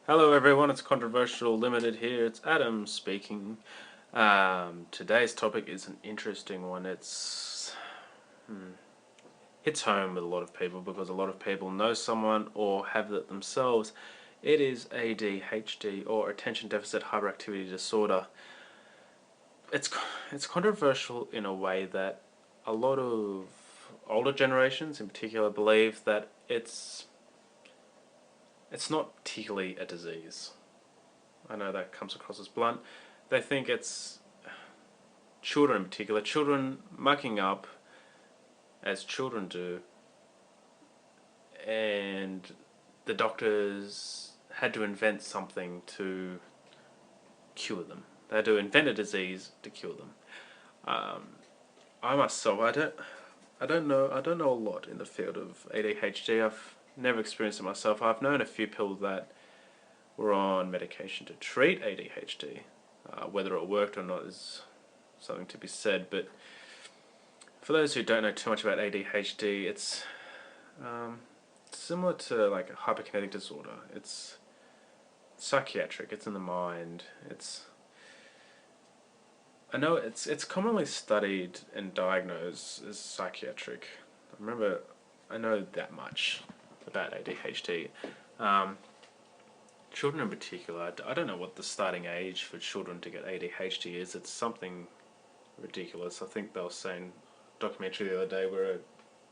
Hello everyone, it's Controversial Limited here. It's Adam speaking. Today's topic is an interesting one. Hits home with a lot of people because a lot of people know someone or have it themselves. It is ADHD, or attention deficit hyperactivity disorder. It's it's controversial in a way that a lot of older generations in particular believe that it's not particularly a disease. I know that comes across as blunt. They think it's children in particular, children mucking up as children do, and the doctors had to invent something to cure them. They had to invent a disease to cure them. Um, I myself, I don't know a lot in the field of ADHD. I've never experienced it myself. I've known a few people that were on medication to treat ADHD. Whether it worked or not is something to be said, but for those who don't know too much about ADHD, it's similar to like a hyperkinetic disorder. It's psychiatric. It's in the mind. I know it's commonly studied and diagnosed as psychiatric. I know that much about ADHD. Um, Children in particular, I don't know what the starting age for children to get ADHD is. It's something ridiculous. I think they were saying documentary the other day where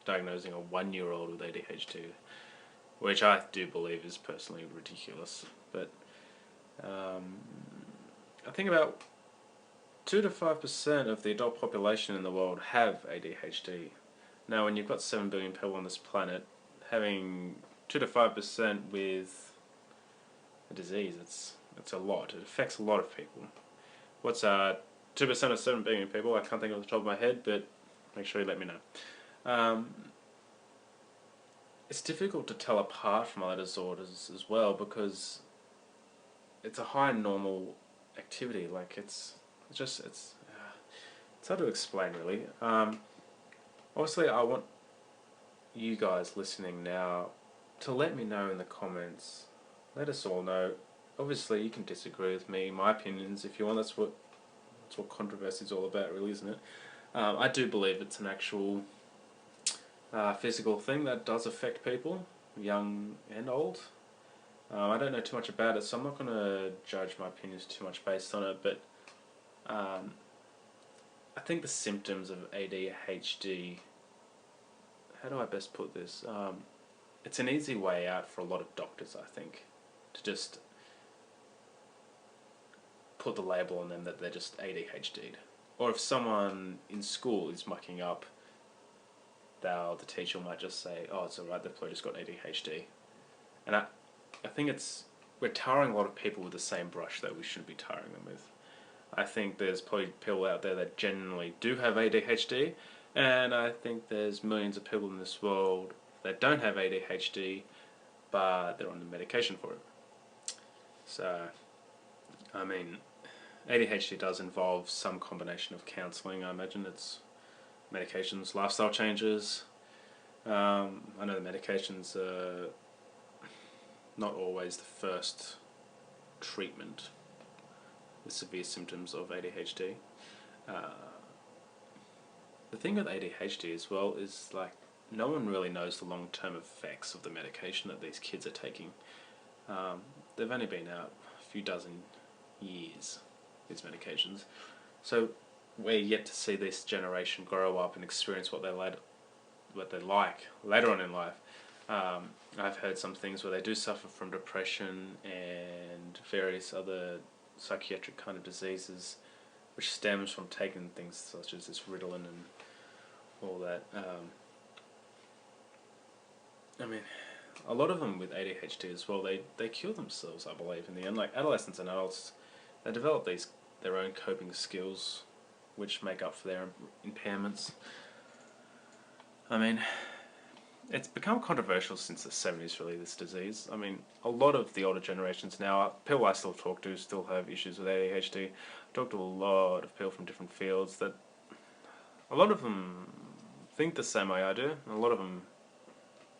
diagnosing a 1-year-old with ADHD, which I do believe is personally ridiculous. But um, I think about 2 to 5% of the adult population in the world have ADHD. Now, when you've got 7 billion people on this planet, having 2 to 5% with a disease, it's a lot. It affects a lot of people. What's 2% of 7 billion people? I can't think off the top of my head, but make sure you let me know. It's difficult to tell apart from other disorders as well because it's a high normal activity. Like it's hard to explain really. Obviously, I want you guys listening now to let me know in the comments. Let us all know. Obviously, you can disagree with me, my opinions if you want. That's what controversy is all about, really, isn't it? I do believe it's an actual physical thing that does affect people, young and old. I don't know too much about it, so I'm not going to judge my opinions too much based on it, but um, I think the symptoms of ADHD, how do I best put this? It's an easy way out for a lot of doctors, I think, to just put the label on them that they're just ADHD'd. Or if someone in school is mucking up, the teacher might just say, "Oh, it's alright, they've probably just got ADHD." And I think we're tarring a lot of people with the same brush that we shouldn't be tarring them with. I think there's probably people out there that genuinely do have ADHD, and I think there's millions of people in this world that don't have ADHD, but they're on the medication for it. So, I mean, ADHD does involve some combination of counselling. I imagine it's medications, lifestyle changes. I know the medications are not always the first treatment with severe symptoms of ADHD. Uh, the thing with ADHD as well is like no one really knows the long-term effects of the medication that these kids are taking. They've only been out a few dozen years, these medications. So we're yet to see this generation grow up and experience what they like later on in life. I've heard some things where they do suffer from depression and various other psychiatric kind of diseases, which stems from taking things such as this Ritalin and all that. I mean, a lot of them with ADHD as well, they cure themselves, I believe, in the end. Like adolescents and adults, they develop their own coping skills, which make up for their impairments. I mean, it's become controversial since the 70s, really, this disease. I mean, a lot of the older generations now, people I still talk to still have issues with ADHD. I talk to a lot of people from different fields that a lot of them think the same way I do, and a lot of them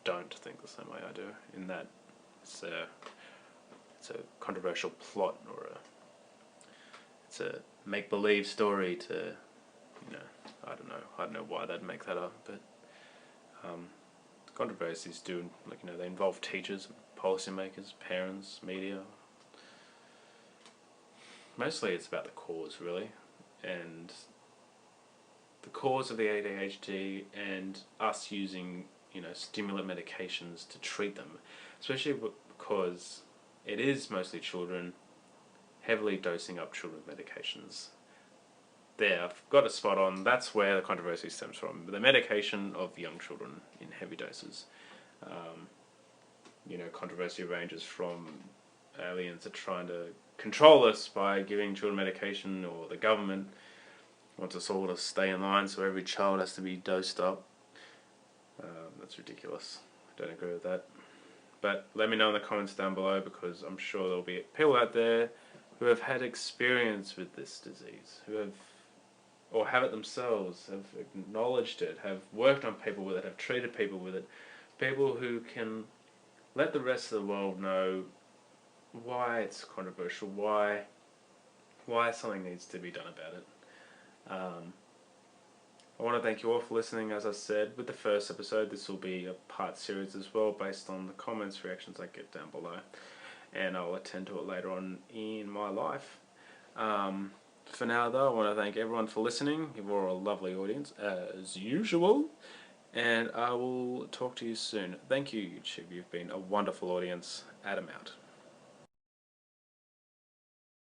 don't think the same way I do, in that it's it's a controversial plot, or it's a make-believe story to, I don't know why they'd make that up, but controversies do, they involve teachers, policymakers, parents, media. Mostly it's about the cause, really, and the cause of the ADHD, and us using, stimulant medications to treat them, especially because it is mostly children, heavily dosing up children with medications. There, I've got a spot on. That's where the controversy stems from. The medication of young children in heavy doses. Controversy ranges from aliens are trying to control us by giving children medication, or the government wants us all to stay in line so every child has to be dosed up. That's ridiculous. I don't agree with that. But let me know in the comments down below, because I'm sure there'll be people out there who have had experience with this disease, who have, or have it themselves, have acknowledged it, have worked on people with it, have treated people with it, people who can let the rest of the world know why it's controversial, why something needs to be done about it. I want to thank you all for listening. As I said, with the first episode, this will be a part series as well, based on the comments, reactions I get down below, and I'll attend to it later on in my life. For now though, I want to thank everyone for listening. You're all a lovely audience, as usual, and I will talk to you soon. Thank you, YouTube. You've been a wonderful audience. Adam out.